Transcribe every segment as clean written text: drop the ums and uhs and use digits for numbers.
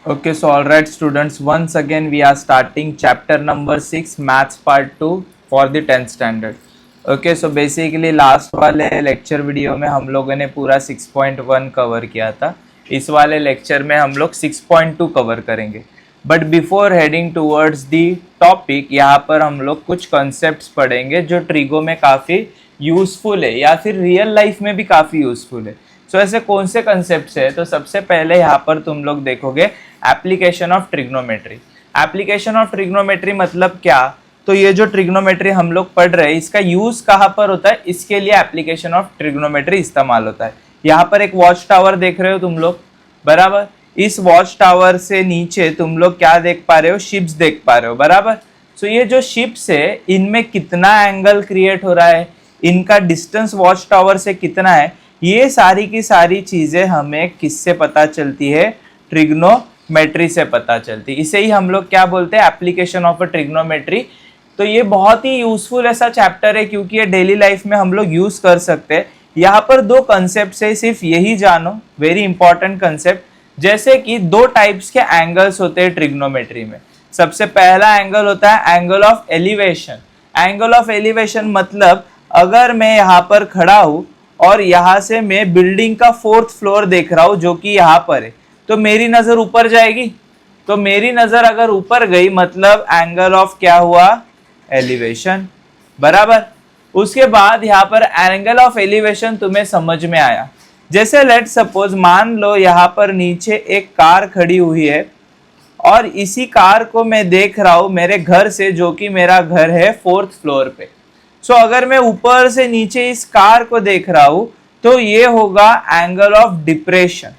Okay, so all right, students. Once again, we are starting chapter number 6, Maths Part 2 for the 10th standard. Okay, so basically last वाले lecture video में हम लोगों ने पूरा 6.1 cover किया था. इस वाले लेक्चर में हम लोग 6.2 कवर करेंगे. But before heading towards the topic, यहाँ पर हम लोग कुछ कॉन्सेप्ट्स पढ़ेंगे जो ट्रिगो में काफ़ी यूजफुल है या फिर रियल लाइफ में भी काफ़ी यूजफुल है. सो ऐसे कौन से कॉन्सेप्ट्स है? तो सबसे पहले यहाँ पर तुम लोग देखोगे application of trigonometry. Application of trigonometry मतलब क्या? तो ये जो ट्रिग्नोमेट्री हम लोग पढ़ रहे हैं इसका यूज कहाँ पर होता है, इसके लिए एप्लीकेशन ऑफ ट्रिग्नोमेट्री इस्तेमाल होता है. यहाँ पर एक वॉच टावर देख रहे हो तुम लोग, बराबर. इस वॉच टावर से नीचे तुम लोग क्या देख पा रहे हो? शिप्स देख पा रहे हो, बराबर. सो ये जो शिप्स है इनमें कितना एंगल क्रिएट हो रहा है, इनका डिस्टेंस वॉच टावर से कितना है, ये सारी की सारी चीजें हमें किससे पता चलती है? ट्रिग्नोमेट्री से पता चलती है. इसे ही हम लोग क्या बोलते हैं? Application of a trigonometry. तो ये बहुत ही यूजफुल ऐसा चैप्टर है क्योंकि ये डेली लाइफ में हम लोग यूज कर सकते हैं. यहाँ पर दो कंसेप्ट है, सिर्फ यही जानो, वेरी इंपॉर्टेंट कंसेप्ट. जैसे कि दो टाइप्स के एंगल्स होते हैं ट्रिग्नोमेट्री में. सबसे पहला एंगल होता है angle of elevation. Angle of elevation मतलब अगर मैं यहाँ पर खड़ा हूँ और यहाँ से मैं बिल्डिंग का 4th फ्लोर देख रहा हूँ जो कि यहाँ पर है, तो मेरी नजर ऊपर जाएगी. तो मेरी नजर अगर ऊपर गई मतलब एंगल ऑफ क्या हुआ? एलिवेशन, बराबर. उसके बाद यहाँ पर एंगल ऑफ एलिवेशन तुम्हें समझ में आया. जैसे लेट सपोज मान लो यहाँ पर नीचे एक कार खड़ी हुई है और इसी कार को मैं देख रहा हूँ मेरे घर से, जो कि मेरा घर है 4th फ्लोर पे. सो अगर मैं ऊपर से नीचे इस कार को देख रहा हूं तो ये होगा एंगल ऑफ डिप्रेशन,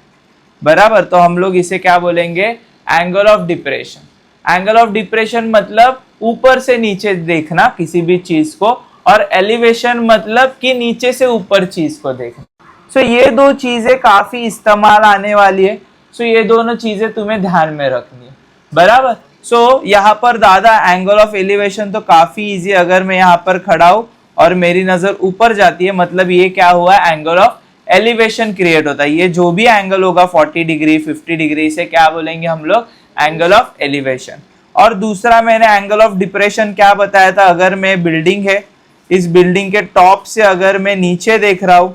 बराबर. तो हम लोग इसे क्या बोलेंगे? Angle of depression. Angle of depression मतलब ऊपर से नीचे देखना किसी भी चीज को, और एलिवेशन मतलब कि नीचे से ऊपर चीज को देखना. सो ये दो चीजें काफी इस्तेमाल आने वाली है. सो ये दोनों चीजें तुम्हें ध्यान में रखनी है, बराबर. सो यहाँ पर दादा एंगल ऑफ एलिवेशन तो काफी इजी. अगर मैं यहाँ पर खड़ा हूँ और मेरी नजर ऊपर जाती है मतलब ये क्या हुआ? एंगल ऑफ एलिवेशन क्रिएट होता है. ये जो भी एंगल होगा 40 डिग्री 50 डिग्री से क्या बोलेंगे हम लोग? Angle of elevation. और दूसरा मैंने एंगल ऑफ डिप्रेशन क्या बताया था? अगर मैं बिल्डिंग है, इस बिल्डिंग के टॉप से अगर मैं नीचे देख रहा हूँ,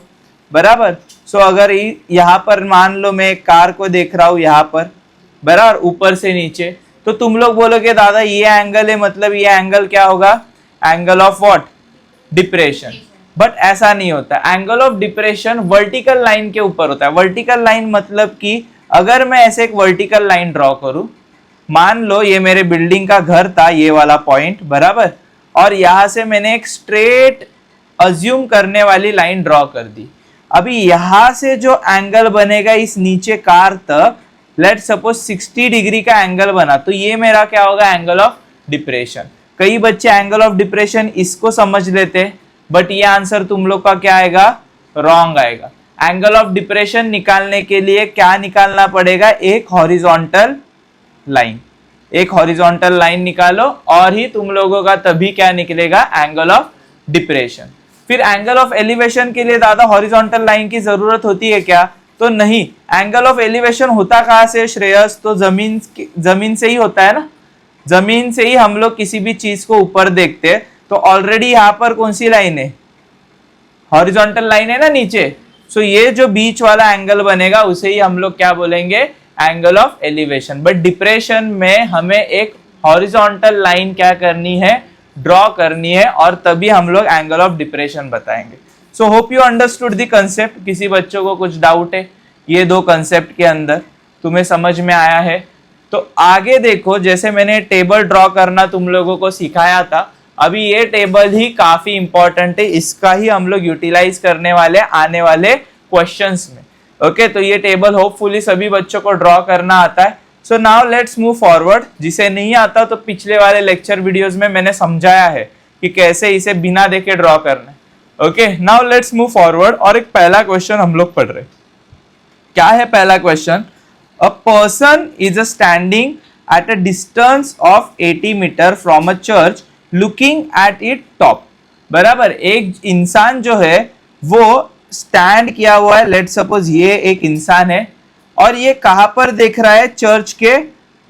बराबर. सो अगर यहाँ पर मान लो मैं एक कार को देख रहा हूँ यहाँ पर, बराबर, ऊपर से नीचे, तो तुम लोग बोलोगे दादा ये एंगल है मतलब ये एंगल क्या होगा? Angle of what? Depression. But ऐसा नहीं होता. Angle of depression vertical line के ऊपर होता है. वर्टिकल लाइन मतलब कि अगर मैं ऐसे एक वर्टिकल लाइन ड्रॉ करूं, मान लो ये मेरे बिल्डिंग का घर था, ये वाला पॉइंट, बराबर, और यहां से मैंने एक स्ट्रेट अज्यूम करने वाली लाइन ड्रॉ कर दी. अभी यहां से जो एंगल बनेगा इस नीचे कार तक, लेट सपोज 60 डिग्री का एंगल बना, तो ये मेरा क्या होगा? Angle of depression. कई बच्चे एंगल ऑफ डिप्रेशन इसको समझ लेते हैं, बट ये आंसर तुम लोग का क्या आएगा? रॉन्ग आएगा. एंगल ऑफ डिप्रेशन निकालने के लिए क्या निकालना पड़ेगा? एक हॉरिजॉन्टल लाइन. एक हॉरिजॉन्टल लाइन निकालो और ही तुम लोगों का तभी क्या निकलेगा? Angle of depression. फिर एंगल ऑफ एलिवेशन के लिए दादा हॉरिजॉन्टल लाइन की जरूरत होती है क्या? तो नहीं. एंगल ऑफ एलिवेशन होता कहां से श्रेयस? तो जमीन से ही होता है ना. जमीन से ही हम लोग किसी भी चीज को ऊपर देखते हैं. तो ऑलरेडी यहाँ पर कौन सी लाइन है? हॉरिजॉन्टल लाइन है ना नीचे. सो ये जो बीच वाला एंगल बनेगा उसे ही हम लोग क्या बोलेंगे? Angle of elevation. But depression में हमें एक हॉरिजॉन्टल लाइन क्या करनी है? ड्रॉ करनी है, और तभी हम लोग एंगल ऑफ डिप्रेशन बताएंगे. So hope you understood the concept. किसी बच्चों को कुछ डाउट है ये दो कंसेप्ट के अंदर? तुम्हें समझ में आया है? तो आगे देखो, जैसे मैंने टेबल ड्रॉ करना तुम लोगों को सिखाया था, अभी ये टेबल ही काफी इंपॉर्टेंट है. इसका ही हम लोग यूटिलाइज करने वाले आने वाले क्वेश्चंस में. ओके, तो ये टेबल होपफुली सभी बच्चों को ड्रॉ करना आता है. So now let's move forward. जिसे नहीं आता तो पिछले वाले लेक्चर वीडियोस में मैंने समझाया है कि कैसे इसे बिना देखे ड्रॉ करना है. Okay, now let's move forward. और एक पहला क्वेश्चन हम लोग पढ़ रहे. क्या है पहला question? A person is standing at a distance of 80 metre from a church looking at it top. बराबर. एक इंसान जो है वो स्टैंड किया हुआ है. लेट सपोज ये एक इंसान है और ये कहां पर देख रहा है, चर्च के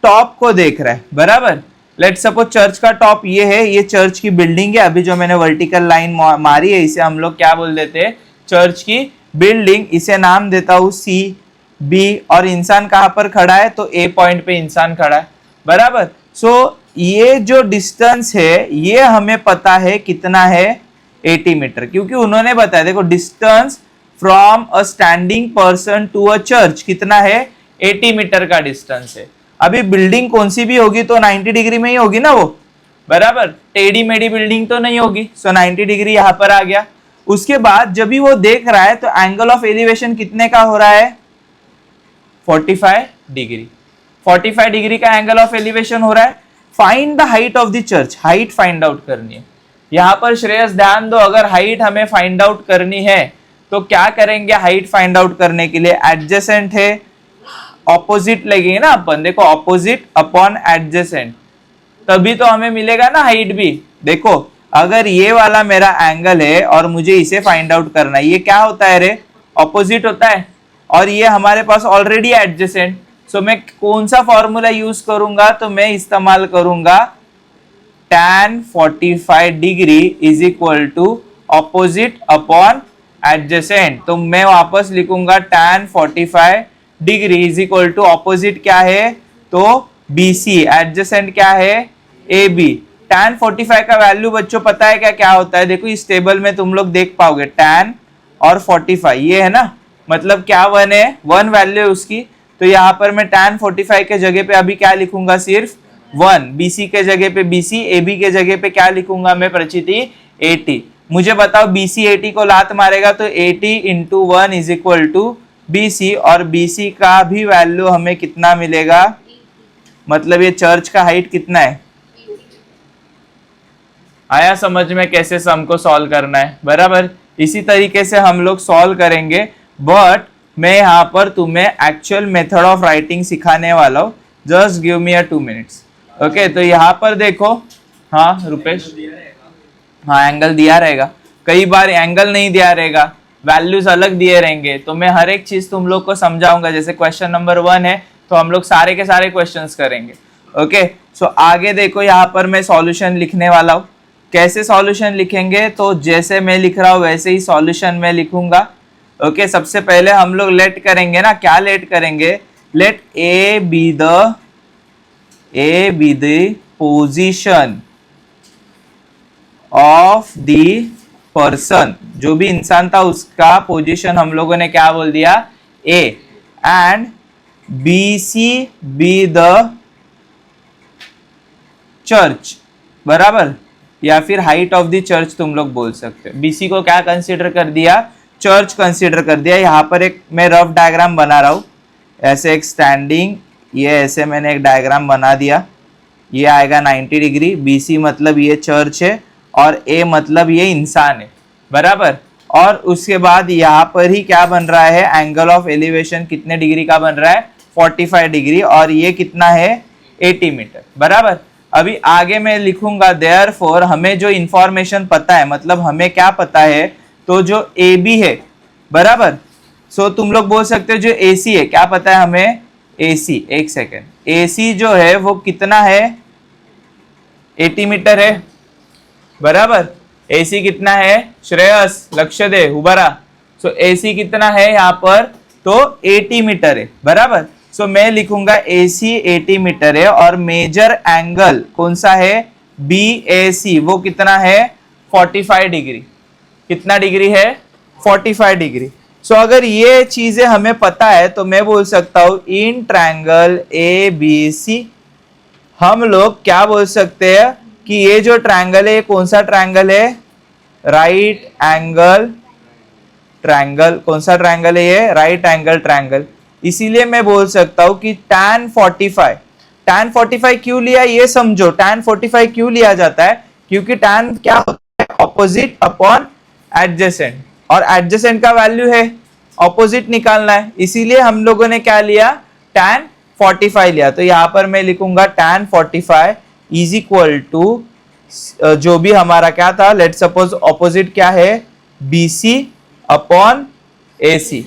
टॉप को देख रहा है, बराबर। लेट सपोज चर्च का टॉप ये है, ये चर्च की बिल्डिंग है, अभी जो मैंने वर्टिकल लाइन मारी है इसे हम लोग क्या बोल देते हैं, चर्च की बिल्डिंग। इसे नाम देता हूं सी बी, और इंसान कहां पर खड़ा है, तो ए पॉइंट पे इंसान खड़ा है, बराबर। सो ये जो डिस्टेंस है ये हमें पता है कितना है, 80 मीटर, क्योंकि उन्होंने बताया, देखो distance from a standing person to a church कितना है, 80 मीटर का डिस्टेंस है। अभी बिल्डिंग कौन सी भी होगी तो 90 डिग्री में ही होगी ना वो, बराबर, टेढ़ी मेढ़ी बिल्डिंग तो नहीं होगी। सो 90 डिग्री यहां पर आ गया। उसके बाद जब भी वो देख रहा है तो एंगल ऑफ एलिवेशन कितने का हो रहा है, 45 डिग्री, 45 डिग्री का एंगल ऑफ एलिवेशन हो रहा है। Find the height of the church, height find out करनी है। यहां पर श्रेयस ध्यान दो, अगर हाइट हमें फाइंड आउट करनी है तो क्या करेंगे, हाइट फाइंड आउट करने के लिए एडजेसेंट है, ऑपोजिट लगेंगे ना अपन, देखो ऑपोजिट अपॉन एडजेसेंट, तभी तो हमें मिलेगा ना हाइट भी। देखो अगर ये वाला मेरा एंगल है और मुझे इसे फाइंड आउट करना है, ये क्या होता है रे, ऑपोजिट होता है, और ये हमारे पास ऑलरेडी एडजेसेंट। सो मैं कौन सा फॉर्मूला यूज करूंगा, तो मैं इस्तेमाल करूंगा tan 45 degree is equal to opposite upon adjacent. तो मैं वापस लिखूंगा tan 45 degree is equal to opposite क्या है, तो BC, एडजेसेंट क्या है, AB। tan 45 का वैल्यू बच्चों पता है क्या क्या होता है, देखो इस टेबल में तुम लोग देख पाओगे, tan और 45 ये है ना, मतलब क्या 1 है, 1 वैल्यू है उसकी। तो यहाँ पर मैं tan 45 के जगह पे अभी क्या लिखूंगा, सिर्फ 1, BC के जगह पे BC, AB के जगह पे क्या लिखूंगा मैं प्रचिति, 80। मुझे बताओ BC 80 को लात मारेगा तो 80 into 1 is equal to BC, और BC का भी वैल्यू हमें कितना मिलेगा, मतलब ये चर्च का हाइट कितना है। आया समझ में कैसे सम को सॉल्व करना है, बराबर। इसी तरीके से हम लोग सॉल्व करेंगे, बट मैं यहाँ पर तुम्हें एक्चुअल मेथड ऑफ राइटिंग सिखाने वाला हूँ। Just give me 2 minutes, okay. तो यहाँ पर देखो, हाँ रुपेश, हाँ एंगल दिया रहेगा, कई बार एंगल नहीं दिया रहेगा, वैल्यूज अलग दिए रहेंगे, तो मैं हर एक चीज तुम लोग को समझाऊंगा। जैसे क्वेश्चन नंबर 1 है तो हम लोग सारे के सारे क्वेश्चंस करेंगे, ओके। सो आगे देखो, यहाँ पर मैं सॉल्यूशन लिखने वाला हूँ। कैसे सॉल्यूशन लिखेंगे, तो जैसे मैं लिख रहा हूँ वैसे ही सॉल्यूशन में लिखूंगा, ओके। सबसे पहले हम लोग लेट करेंगे ना, क्या लेट करेंगे, let A B the position of the person, जो भी इंसान था उसका पोजीशन हम लोगों ने क्या बोल दिया, A, and BC be the church, बराबर, या फिर हाइट ऑफ द चर्च तुम लोग बोल सकते हो। BC को क्या कंसीडर कर दिया, चर्च कंसीडर कर दिया। यहाँ पर एक मैं रफ डायग्राम बना रहा हूँ, ऐसे एक स्टैंडिंग, ये ऐसे मैंने एक डायग्राम बना दिया, ये आएगा 90 डिग्री, BC मतलब ये चर्च है और A मतलब ये इंसान है, बराबर। और उसके बाद यहाँ पर ही क्या बन रहा है, एंगल ऑफ एलिवेशन कितने डिग्री का बन रहा है, 45 डिग्री, और ये कितना है, 80 मीटर, बराबर। अभी आगे मैं लिखूंगा देयरफॉर, हमें जो इंफॉर्मेशन पता है, मतलब हमें क्या पता है, तो जो AB है, बराबर। सो तुम लोग बोल सकते हो जो AC है, क्या पता है हमें, AC, एक सेकेंड, AC जो है वो कितना है, 80 मीटर है, बराबर। AC कितना है, श्रेयस लक्ष्य दे उबरा। सो AC कितना है यहाँ पर, तो 80 मीटर है, बराबर। सो मैं लिखूंगा AC 80 मीटर है, और मेजर एंगल कौन सा है, BAC, वो कितना है, 45 डिग्री, कितना डिग्री है, 45 डिग्री। सो अगर ये चीजें हमें पता है तो मैं बोल सकता हूं इन ट्रायंगल ABC हम लोग क्या बोल सकते हैं कि ये जो ट्रायंगल है, कौन सा ट्रायंगल है, राइट एंगल ट्रायंगल। कौन सा ट्रायंगल है ये, राइट एंगल ट्रायंगल। इसीलिए मैं बोल सकता हूं कि tan 45 क्यों लिया, ये समझो, tan 45 क्यों लिया जाता है, क्योंकि tan क्या होता है, ऑपोजिट अपॉन एडजेसेंट, और एडजेसेंट का वैल्यू है ऑपोजिट निकालना है, इसीलिए हम लोगों ने क्या लिया, tan 45 लिया। तो यहां पर मैं लिखूंगा tan 45 इज इक्वल टू, जो भी हमारा क्या था, लेट सपोज ऑपोजिट क्या है, BC अपॉन AC,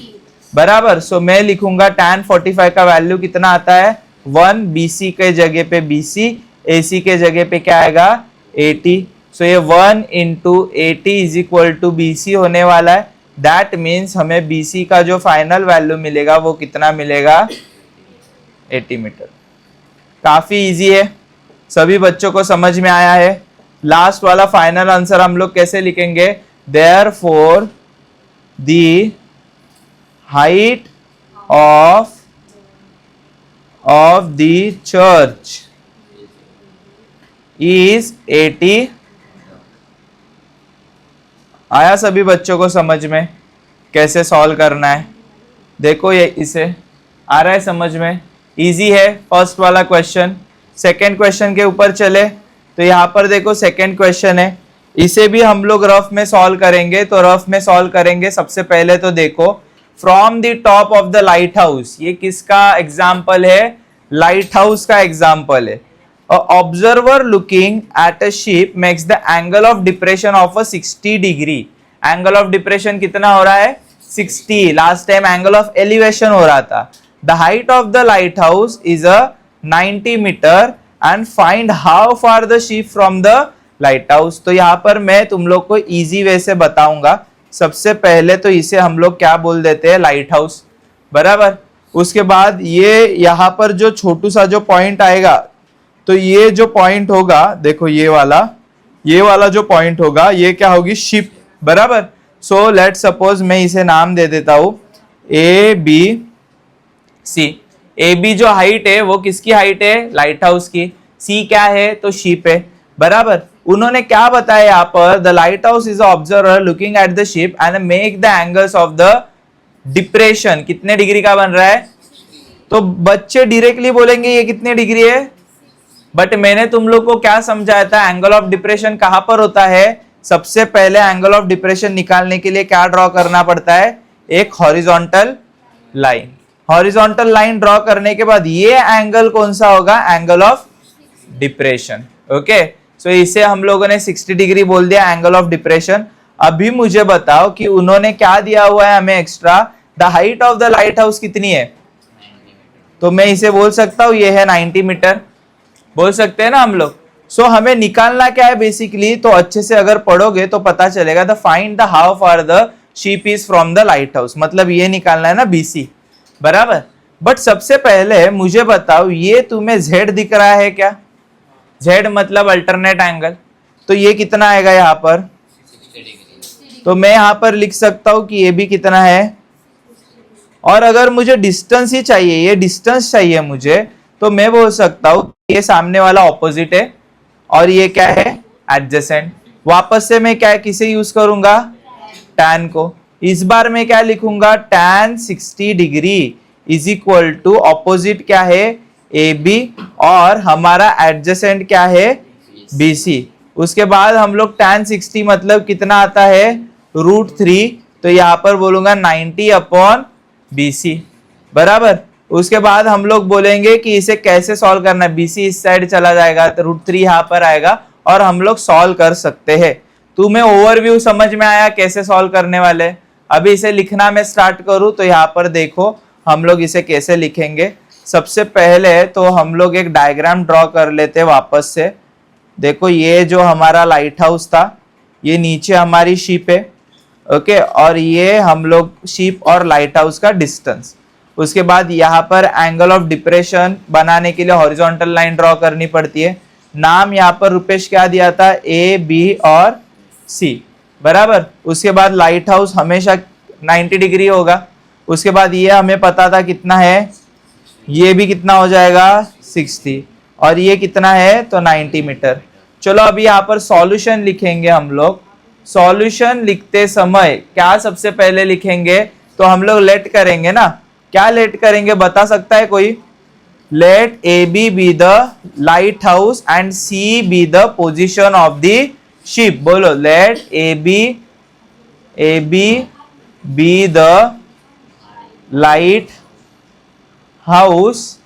बराबर। सो मैं लिखूंगा tan 45 का वैल्यू कितना आता है 1, BC के जगह पे BC, AC के जगह पे क्या आएगा 80। सो ये 1 into 80 is equal to BC होने वाला है। दैट मीन्स हमें BC का जो फाइनल वैल्यू मिलेगा वो कितना मिलेगा 80 मीटर। काफी इजी है, सभी बच्चों को समझ में आया है। लास्ट वाला फाइनल आंसर हम लोग कैसे लिखेंगे, therefore the height of the church is 80। आया सभी बच्चों को समझ में कैसे सॉल्व करना है? देखो ये इसे आ रहा है समझ में, इजी है फर्स्ट वाला क्वेश्चन। सेकंड क्वेश्चन के ऊपर चले तो यहाँ पर देखो सेकंड क्वेश्चन है, इसे भी हम लोग रफ में सॉल्व करेंगे। तो रफ में सॉल्व करेंगे सबसे पहले तो देखो, from the top of the lighthouse, ये किसका एग्जाम्पल है, लाइट हाउस का एग्जाम्पल है। Observer looking at a ship makes the angle of depression of a 60 degree. Angle of depression कितना हो रहा है 60। Last time angle of elevation हो रहा था। The height of the lighthouse is a 90 metre and find how far the ship from the light house. तो यहाँ पर मैं तुम लोग को इजी वे से बताऊंगा। सबसे पहले तो इसे हम लोग क्या बोल देते हैं लाइट हाउस, बराबर। उसके बाद ये यहाँ पर जो छोटू सा जो पॉइंट आएगा, तो ये जो पॉइंट होगा देखो ये वाला जो पॉइंट होगा ये क्या होगी शिप, बराबर। सो लेट सपोज मैं इसे नाम दे देता हूं ABC। AB जो हाइट है वो किसकी हाइट है, लाइट हाउस की। C क्या है तो शिप है, बराबर। उन्होंने क्या बताया यहाँ पर, the lighthouse is observer looking at the ship and make the angles of the depression कितने डिग्री का बन रहा है। तो बच्चे डायरेक्टली बोलेंगे ये कितने डिग्री है, बट मैंने तुम लोग को क्या समझाया था, एंगल ऑफ डिप्रेशन कहां पर होता है। सबसे पहले एंगल ऑफ डिप्रेशन निकालने के लिए क्या ड्रॉ करना पड़ता है, एक horizontal line. Horizontal line draw करने के बाद ये एंगल कौन सा होगा, एंगल ऑफ डिप्रेशन। ओके, सो इसे हम लोगों ने 60 डिग्री बोल दिया एंगल ऑफ डिप्रेशन। अभी मुझे बताओ कि उन्होंने क्या दिया हुआ है हमें extra, the height of the light house कितनी है। तो मैं इसे बोल सकता हूं ये है 90 मीटर, बोल सकते हैं ना हम लोग। सो हमें निकालना क्या है बेसिकली, तो अच्छे से अगर पढ़ोगे तो पता चलेगा, the find the how far the ship is from the light house, मतलब ये निकालना है ना BC, बराबर। बट सबसे पहले मुझे बताओ ये तुम्हें Z दिख रहा है क्या, Z मतलब अल्टरनेट एंगल। तो ये कितना आएगा यहाँ पर, तो मैं यहाँ पर लिख सकता हूं कि ये भी कितना है। और अगर मुझे डिस्टेंस ही चाहिए, ये डिस्टेंस चाहिए मुझे, तो मैं बोल सकता हूं ये सामने वाला ऑपोजिट है और ये क्या है एडजेसेंट। वापस से मैं क्या किसे यूज करूंगा, tan को। इस बार मैं क्या लिखूंगा, tan 60 degree is equal to opposite क्या है AB और हमारा एडजेसेंट क्या है BC। उसके बाद हम लोग tan 60 मतलब कितना आता है √3, तो यहाँ पर बोलूंगा 90/BC, बराबर। उसके बाद हम लोग बोलेंगे कि इसे कैसे सॉल्व करना है, BC इस साइड चला जाएगा तो √3 यहाँ पर आएगा और हम लोग सॉल्व कर सकते हैं। तुम्हें ओवरव्यू समझ में आया कैसे सॉल्व करने वाले। अभी इसे लिखना मैं स्टार्ट करूं तो यहाँ पर देखो हम लोग इसे कैसे लिखेंगे। सबसे पहले तो हम लोग एक डायग्राम ड्रॉ कर लेते वापस से। देखो ये जो हमारा लाइट हाउस था, ये नीचे हमारी शिप है, ओके, और ये हम लोग शिप और लाइट हाउस का डिस्टेंस। उसके बाद यहाँ पर एंगल ऑफ डिप्रेशन बनाने के लिए हॉरिजॉन्टल लाइन ड्रॉ करनी पड़ती है। नाम यहाँ पर रुपेश क्या दिया था, AB और C, बराबर। उसके बाद लाइट हाउस हमेशा 90 डिग्री होगा। उसके बाद ये हमें पता था कितना है, ये भी कितना हो जाएगा 60 और ये कितना है तो 90 मीटर। चलो अभी यहाँ पर सॉल्यूशन लिखेंगे हम लोग। सॉल्यूशन लिखते समय क्या सबसे पहले लिखेंगे, तो हम लोग लेट करेंगे ना। क्या लेट करेंगे बता सकता है कोई, let AB be the lighthouse and C be the position of the ship. बोलो, let AB be the lighthouse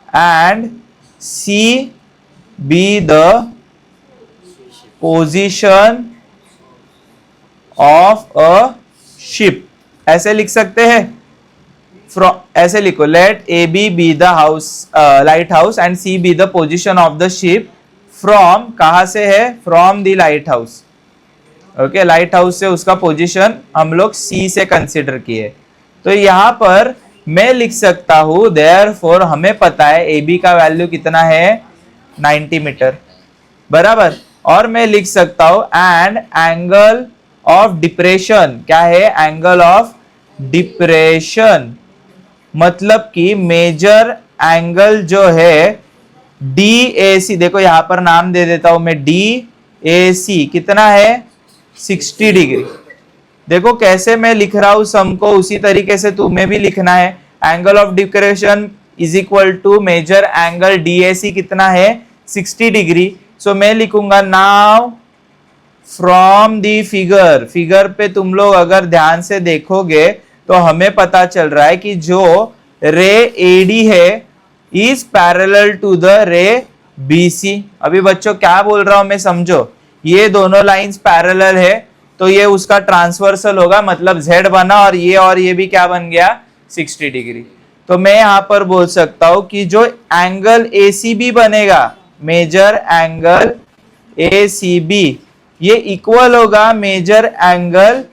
and C be the position of a ship। ऐसे लिख सकते हैं। ऐसे लिखो, let A B the house lighthouse and C B the position of the ship from, कहां से है, from the lighthouse. Okay, lighthouse से उसका पोजीशन हम लोग सी से कंसीडर किए। तो यहां पर मैं लिख सकता हूं देयरफॉर हमें पता है ए बी का वैल्यू कितना है 90 मीटर बराबर, और मैं लिख सकता हूं एंड एंगल ऑफ डिप्रेशन क्या है, एंगल ऑफ डिप्रेशन मतलब कि मेजर एंगल जो है DAC, देखो यहां पर नाम दे देता हूं मैं DAC, कितना है 60 डिग्री। देखो कैसे मैं लिख रहा हूं सम को, उसी तरीके से तुम्हें भी लिखना है। Angle of depression is equal to measure angle DAC कितना है 60 डिग्री। सो मैं लिखूंगा now from the figure, figure पे तुम लोग अगर ध्यान से देखोगे तो हमें पता चल रहा है कि जो रे AD है is parallel to the ray BC। अभी बच्चों क्या बोल रहा हूं मैं समझो, ये दोनों लाइंस पैरेलल है तो ये उसका ट्रांसवर्सल होगा, मतलब Z बना और ये भी क्या बन गया 60 डिग्री। तो मैं यहां पर बोल सकता हूं कि जो एंगल ACB बनेगा, मेजर एंगल ACB, ये इक्वल होगा मेजर एंगल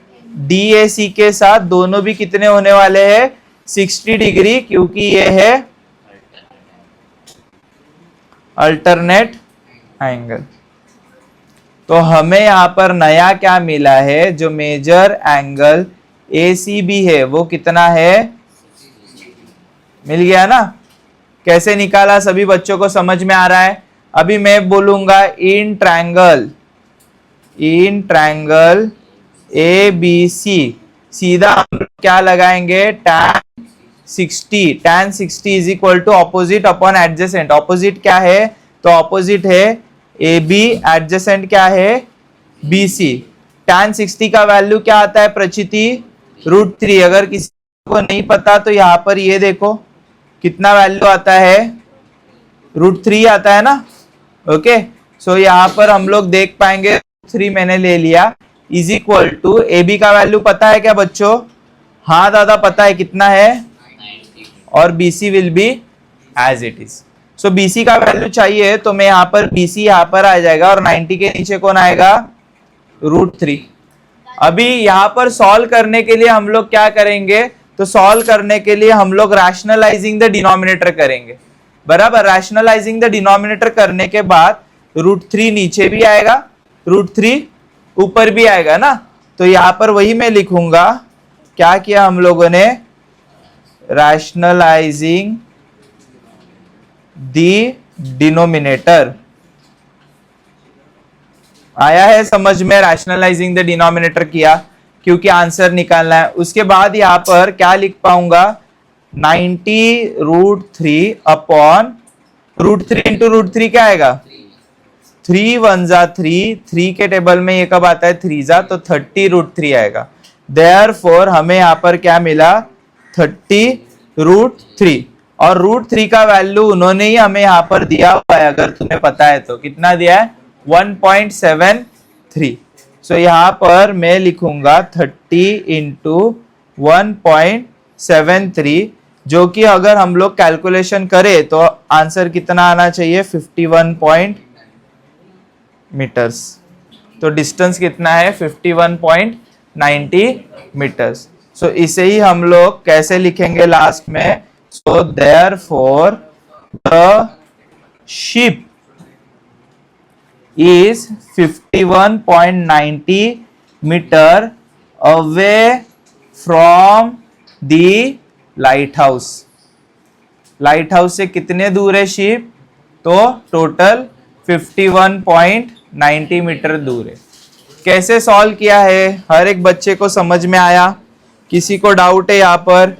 DAC के साथ, दोनों भी कितने होने वाले हैं 60 डिग्री, क्योंकि ये है अल्टरनेट एंगल। तो हमें यहां पर नया क्या मिला है, जो मेजर एंगल ACB है वो कितना है, मिल गया ना। कैसे निकाला सभी बच्चों को समझ में आ रहा है। अभी मैं बोलूंगा इन ट्रायंगल ABC, सीधा हम क्या लगाएंगे tan 60 is equal to opposite upon adjacent. Opposite क्या है, तो ऑपोजिट है AB, एडजेसेंट क्या है BC। tan 60 का वैल्यू क्या आता है प्रचिति, √3। अगर किसी को नहीं पता तो यहाँ पर ये देखो कितना वैल्यू आता है, √3 आता है ना। ओके, सो यहाँ पर हम लोग देख पाएंगे 3 मैंने ले लिया, इज इक्वल टू AB का वैल्यू पता है क्या बच्चों, हाँ दादा पता है, कितना है, और BC will be as it is. So BC का वैल्यू चाहिए तो मैं यहाँ पर BC यहाँ पर आ जाएगा और 90 के नीचे कौन आएगा √3। अभी यहाँ पर सॉल्व करने के लिए हम लोग क्या करेंगे, तो सॉल्व करने के लिए हम लोग रैशनलाइजिंग द डिनोमिनेटर करेंगे बराबर। रैशनलाइजिंग द डिनोमिनेटर करने के बाद √3 नीचे भी आएगा, √3 ऊपर भी आएगा ना। तो यहां पर वही मैं लिखूंगा, क्या किया हम लोगों ने, रैशनलाइजिंग द डिनोमिनेटर। आया है समझ में, रैशनलाइजिंग द डिनोमिनेटर किया क्योंकि आंसर निकालना है। उसके बाद यहां पर क्या लिख पाऊंगा, 90 √3 अपॉन √3 इंटू √3 क्या आएगा 3 1 जा 3 के टेबल में ये कब आता है 3 जा, तो 30 √3 आएगा। देयरफॉर हमें यहाँ पर क्या मिला 30 √3, और √3 का वैल्यू उन्होंने ही हमें यहाँ पर दिया हुआ है, अगर तुम्हें पता है तो कितना दिया है 1.73। सो यहाँ पर मैं लिखूंगा 30 इंटू 1.73, जो कि अगर हम लोग कैलकुलेशन करें तो आंसर कितना आना चाहिए 51 मीटर्स। तो डिस्टेंस कितना है 51.90 मीटर्स। सो इसे ही हम लोग कैसे लिखेंगे लास्ट में, so therefore the ship is 51.90 metre away from the lighthouse. Lighthouse से कितने दूर है शिप, तो टोटल 51.90 मीटर दूर है। कैसे सॉल्व किया है हर एक बच्चे को समझ में आया, किसी को डाउट है यहाँ पर।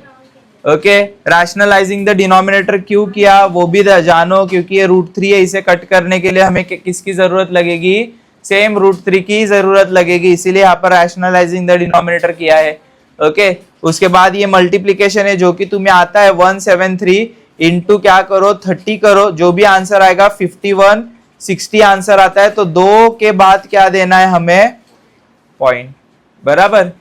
ओके, रैशनलाइजिंग द डिनोमिनेटर क्यों किया वो भी जानो, क्योंकि ये √3 है, इसे कट करने के लिए हमें किसकी जरूरत लगेगी, सेम √3 की जरूरत लगेगी, इसीलिए यहाँ पर रैशनलाइजिंग द डिनोमिनेटर किया है। ओके, उसके बाद ये मल्टीप्लीकेशन है जो कि तुम्हें आता है 173 इंटू क्या करो 30 करो, जो भी आंसर आएगा 51 60 आंसर आता है, तो 2 के बाद क्या देना है हमें पॉइंट बराबर।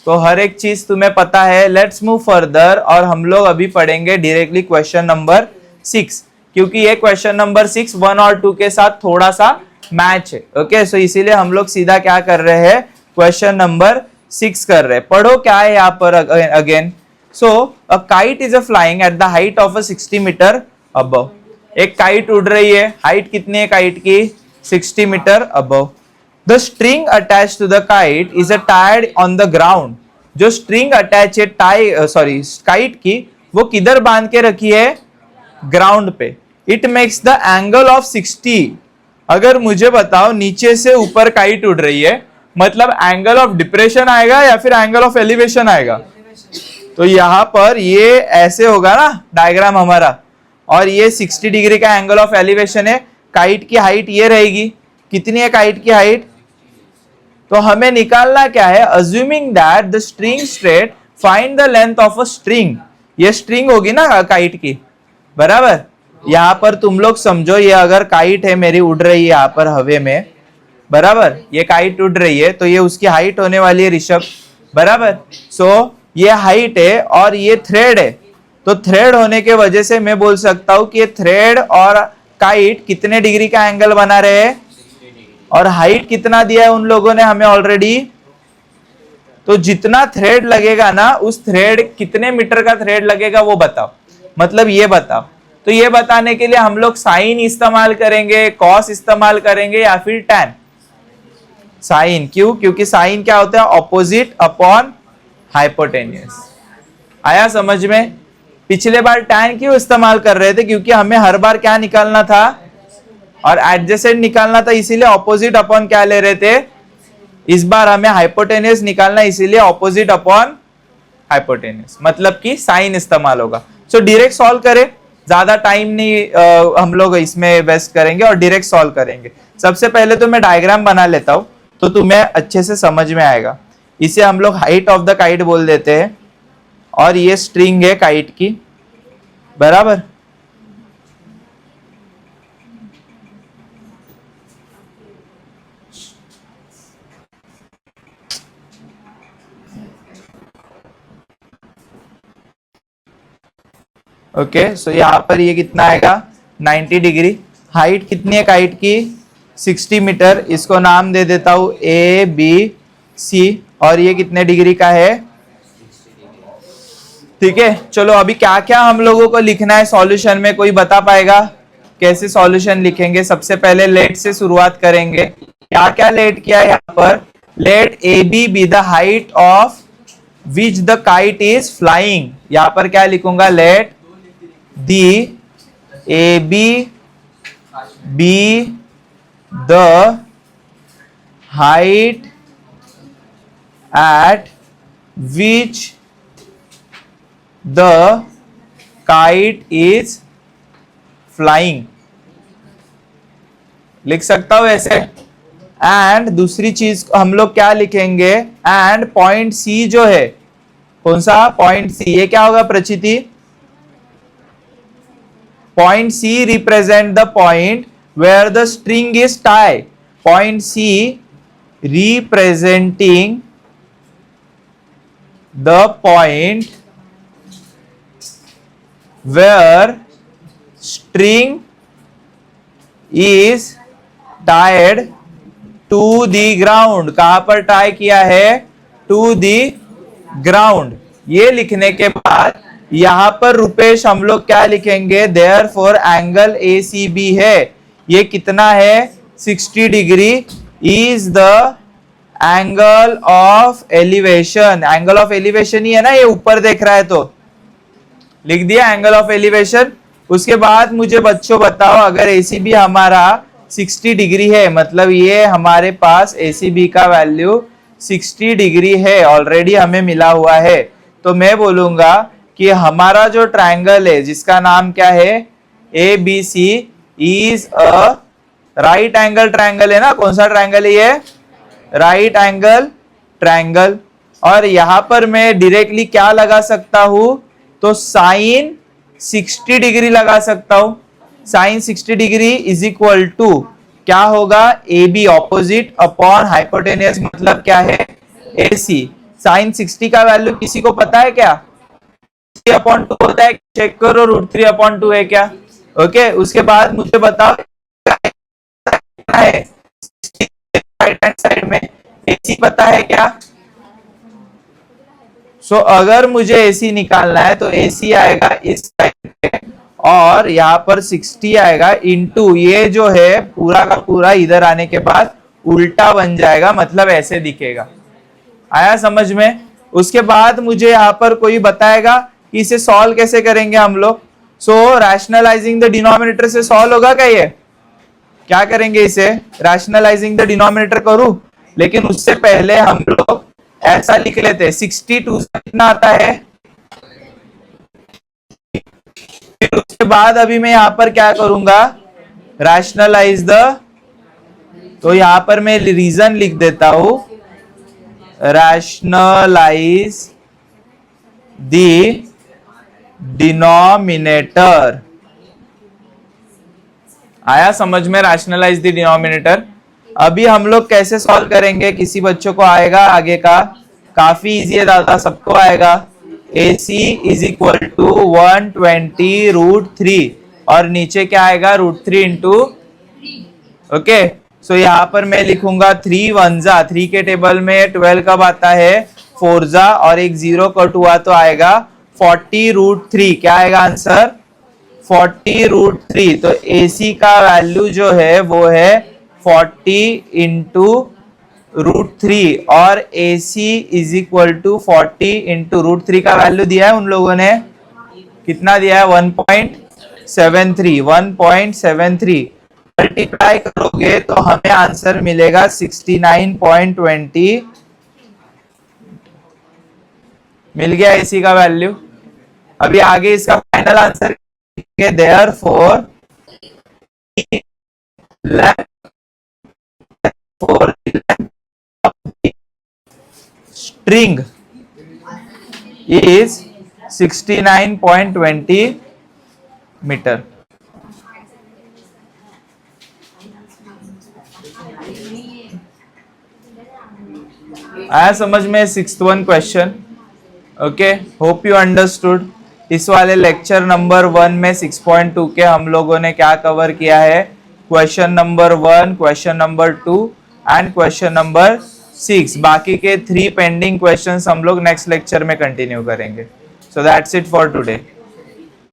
तो हर एक चीज तुम्हें पता है। लेट्स मूव फर्दर और हम लोग अभी पढ़ेंगे डायरेक्टली क्वेश्चन नंबर 6, क्योंकि ये क्वेश्चन नंबर 6 1 और 2 के साथ थोड़ा सा मैच है। ओके, सो इसीलिए हम लोग सीधा क्या कर रहे हैं, क्वेश्चन नंबर 6 कर रहे हैं। पढ़ो क्या है यहाँ पर again. So a kite is a flying at the height of a 60 metre above. एक काइट उड़ रही है, हाइट कितनी है काइट की, 60 metre above. The string attach to the kite is a tied on the ground. जो string attach है kite की, वो किधर बांध के रखी है, ग्राउंड पे। It makes the angle of 60। अगर मुझे बताओ नीचे से ऊपर काइट उड़ रही है, मतलब एंगल ऑफ डिप्रेशन आएगा या फिर एंगल ऑफ एलिवेशन आएगा। तो यहां पर ये ऐसे होगा ना डायग्राम हमारा, और ये 60 डिग्री का एंगल ऑफ एलिवेशन है। काइट की हाइट ये रहेगी, कितनी है काइट की हाइट, तो हमें निकालना क्या है, assuming that the string straight, find the length of a string. ये स्ट्रिंग होगी ना काइट की, बराबर। यहां पर तुम लोग समझो, ये अगर काइट है मेरी उड़ रही है यहाँ पर हवे में, बराबर, ये काइट उड़ रही है, तो ये उसकी हाइट होने वाली है ऋषभ, बराबर। सो ये हाइट है और ये थ्रेड है, तो थ्रेड होने के वजह से मैं बोल सकता हूं कि ये थ्रेड और काइट कितने डिग्री का एंगल बना रहे हैं, और हाइट कितना दिया है उन लोगों ने हमें ऑलरेडी। तो जितना थ्रेड लगेगा ना, उस थ्रेड कितने मीटर का थ्रेड लगेगा वो बताओ, मतलब ये बताओ। तो ये बताने के लिए हम लोग साइन इस्तेमाल करेंगे, कॉस इस्तेमाल करेंगे या फिर टैन। साइन क्यों, क्योंकि साइन क्या होता है, ऑपोजिट अपॉन हाइपोटेन्यूस। आया समझ में। पिछले बार टैन क्यों इस्तेमाल कर रहे थे, क्योंकि हमें हर बार क्या निकालना था, और एडजेसेंट निकालना था, इसीलिए ऑपोजिट अपॉन क्या ले रहे थे। इस बार हमें हाइपोटेन्यूस निकालना, इसीलिए ऑपोजिट अपॉन हाइपोटेन्यूस, मतलब कि साइन इस्तेमाल होगा। सो डायरेक्ट सॉल्व करें, ज्यादा टाइम नहीं हम लोग इसमें वेस्ट करेंगे और डायरेक्ट सॉल्व करेंगे। सबसे पहले तो मैं डायग्राम बना लेता हूं, तो तुम्हें अच्छे से समझ में आएगा। इसे हम लोग हाइट ऑफ द काइट बोल देते हैं, और ये स्ट्रिंग है काइट की, बराबर। ओके, सो यहां पर ये कितना आएगा, 90 डिग्री। हाइट कितनी है काइट की, 60 मीटर। इसको नाम दे देता हूं ए बी सी, और ये कितने डिग्री का है, ठीक है। चलो अभी क्या क्या हम लोगों को लिखना है सॉल्यूशन में, कोई बता पाएगा कैसे सॉल्यूशन लिखेंगे। सबसे पहले लेट से शुरुआत करेंगे। क्या क्या लेट किया है यहाँ पर, let A B B the height of which the kite is flying. यहां पर क्या लिखूंगा, let the A B the height at which the kite is flying, लिख सकता हूं ऐसे। एंड दूसरी चीज हम लोग क्या लिखेंगे, एंड पॉइंट सी जो है, कौन सा पॉइंट सी, ये क्या होगा Prachiti, point C represent the point where the string is tie. Point C representing the point where string is tied to the ground। कहां पर टाई किया है, to the ground। ये लिखने के बाद यहां पर रुपेश हम लोग क्या लिखेंगे, therefore एंगल ACB है, ये कितना है, 60 degree, is the angle of elevation. Angle of elevation ही है ना, ये ऊपर देख रहा है तो लिख दिया एंगल ऑफ एलिवेशन। उसके बाद मुझे बच्चों बताओ, अगर एसीबी हमारा 60 डिग्री है, मतलब ये हमारे पास एसीबी का वैल्यू 60 डिग्री है, ऑलरेडी हमें मिला हुआ है, तो मैं बोलूंगा कि हमारा जो ट्रायंगल है जिसका नाम क्या है, A B C, is a right angle triangle है ना। कौन सा ट्रायंगल है ये, राइट एंगल ट्रायंगल। और यहां पर मैं डायरेक्टली क्या लगा सकता हूं, तो साइन 60 डिग्री लगा सकता हूं। Sine 60 degree is equal to क्या होगा, A B opposite upon hypotenuse, मतलब क्या है, ए सी। साइन 60 का वैल्यू किसी को पता है क्या? 3/2 होता है, चेक करो, √3/2 है क्या? ओके, उसके बाद मुझे बताओ क्या है राइट हैंड साइड में, AC पता है क्या? सो अगर मुझे AC निकालना है तो AC आएगा इस साइड पे और यहाँ पर 60 आएगा इनटू ये जो है पूरा का पूरा इधर आने के बाद उल्टा बन जाएगा, मतलब ऐसे दिखेगा। आया समझ में? उसके बाद मुझे यहाँ पर कोई बताएगा कि इसे सॉल्व कैसे करेंगे हम लोग। सो रैशनलाइजिंग द डिनोमिनेटर से सॉल्व होगा क्या? ये क्या करेंगे, इसे रैशनलाइजिंग द डिनोमिनेटर करूं, लेकिन उससे पहले हम लोग ऐसा लिख लेते हैं 62 से कितना आता है। फिर उसके बाद अभी मैं यहां पर क्या करूंगा, रैशनलाइज द, तो यहां पर मैं रीजन लिख देता हूं, रैशनलाइज द डिनोमिनेटर। आया समझ में, रैशनलाइज द डिनोमिनेटर। अभी हम लोग कैसे सॉल्व करेंगे, किसी बच्चों को आएगा आगे का, काफी इजी है दादा, सबको आएगा। AC इज इक्वल टू 120√3 और नीचे क्या आएगा, √3 इंटू, ओके। सो यहाँ पर मैं लिखूंगा 3 1 3 के टेबल में 12 कब आता है, 4 और एक 0 कट हुआ तो आएगा 40√3। क्या आएगा आंसर, 40√3। तो AC का वैल्यू जो है वो है 40 इंटू √3 और AC is equal to 40 into √3 का वैल्यू दिया है उन लोगों ने, कितना दिया है, 1.73 मल्टीप्लाई करोगे तो हमें आंसर मिलेगा 69.20 मिल गया AC का वैल्यू। अभी आगे इसका final answer, therefore string is 69.20 metre. आया समझ में 6th question? Okay, hope you understood. इस वाले लेक्चर नंबर 1 में 6.2 के हम लोगों ने क्या कवर किया है, question number 1, question number 2 and question number 6। बाकी के 3 पेंडिंग क्वेश्चंस हम लोग नेक्स्ट लेक्चर में कंटिन्यू करेंगे। So that's it for today.